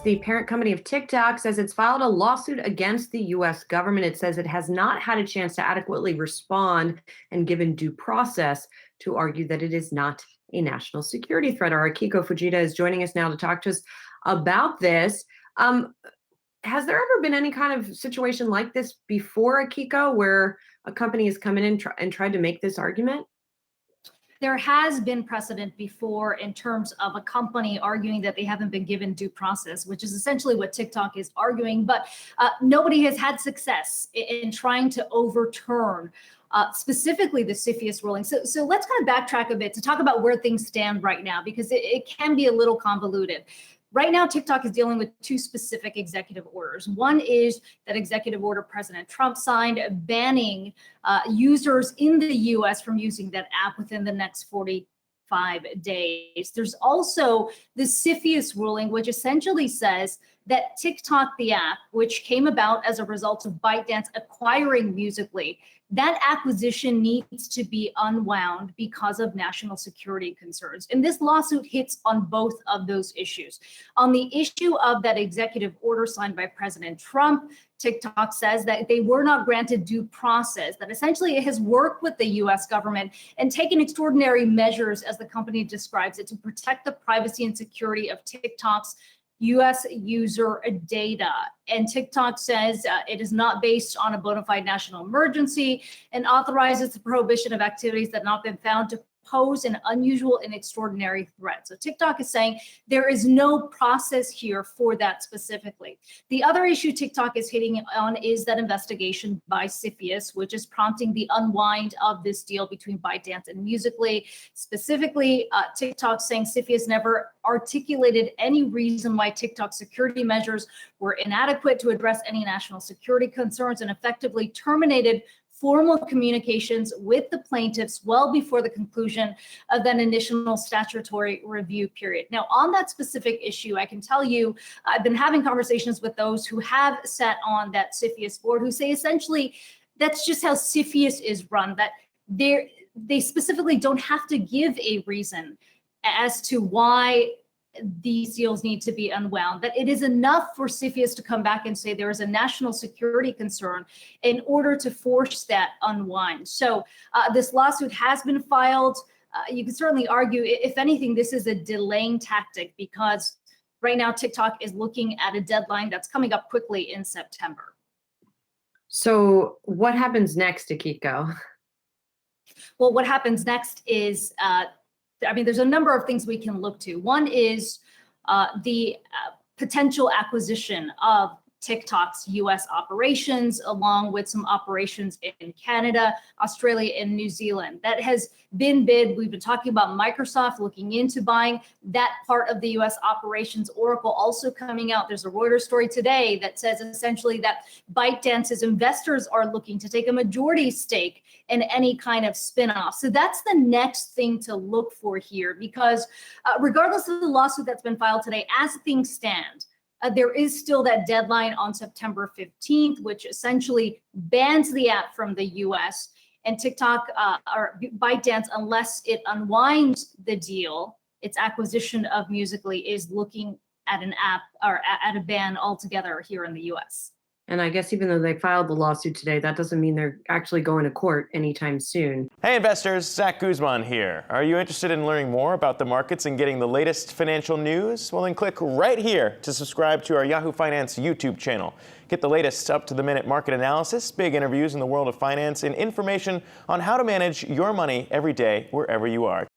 The parent company of TikTok says it's filed a lawsuit against the U.S. government. It says it has not had a chance to adequately respond and given due process to argue that it is not a national security threat. Our Akiko Fujita is joining us now to talk to us about this. Has there ever been any kind of situation like this before, Akiko, where a company has come in and tried to make this argument? There has been precedent before in terms of a company arguing that they haven't been given due process, which is essentially what TikTok is arguing. But nobody has had success in trying to overturn specifically the CFIUS ruling. So let's kind of backtrack a bit to talk about where things stand right now, because it can be a little convoluted. Right now, TikTok is dealing with two specific executive orders. One is that executive order President Trump signed banning users in the US from using that app within the next 45 days. There's also the CFIUS ruling, which essentially says that TikTok, the app, which came about as a result of ByteDance acquiring Musical.ly, that acquisition needs to be unwound because of national security concerns. And this lawsuit hits on both of those issues. On the issue of that executive order signed by President Trump, TikTok says that they were not granted due process, that essentially it has worked with the US government and taken extraordinary measures, as the company describes it, to protect the privacy and security of TikTok's US user data. And TikTok says it is not based on a bona fide national emergency and authorizes the prohibition of activities that have not been found to pose an unusual and extraordinary threat. So TikTok is saying there is no process here for that specifically. The other issue TikTok is hitting on is that investigation by CFIUS, which is prompting the unwind of this deal between ByteDance and Musical.ly. Specifically, TikTok saying CFIUS never articulated any reason why TikTok security measures were inadequate to address any national security concerns, and effectively terminated formal communications with the plaintiffs well before the conclusion of that initial statutory review period. Now, on that specific issue, I can tell you, I've been having conversations with those who have sat on that CFIUS board, who say essentially that's just how CFIUS is run, that they specifically don't have to give a reason as to why these deals need to be unwound, that it is enough for CFIUS to come back and say there is a national security concern in order to force that unwind. So this lawsuit has been filed. You can certainly argue, if anything, this is a delaying tactic, because right now TikTok is looking at a deadline that's coming up quickly in September. So what happens next, Akiko? Well, what happens next is there's a number of things we can look to. One is the potential acquisition of TikTok's US operations, along with some operations in Canada, Australia, and New Zealand. That has been bid. We've been talking about Microsoft looking into buying that part of the US operations. Oracle also coming out. There's a Reuters story today that says essentially that ByteDance's investors are looking to take a majority stake in any kind of spinoff. So that's the next thing to look for here, because regardless of the lawsuit that's been filed today, as things stand, there is still that deadline on September 15th, which essentially bans the app from the US. And TikTok or ByteDance, unless it unwinds the deal, its acquisition of Musical.ly, is looking at an app or at a ban altogether here in the US. And I guess even though they filed the lawsuit today, that doesn't mean they're actually going to court anytime soon. Hey investors, Zach Guzman here. Are you interested in learning more about the markets and getting the latest financial news? Well, then click right here to subscribe to our Yahoo Finance YouTube channel. Get the latest up-to-the-minute market analysis, big interviews in the world of finance, and information on how to manage your money every day wherever you are.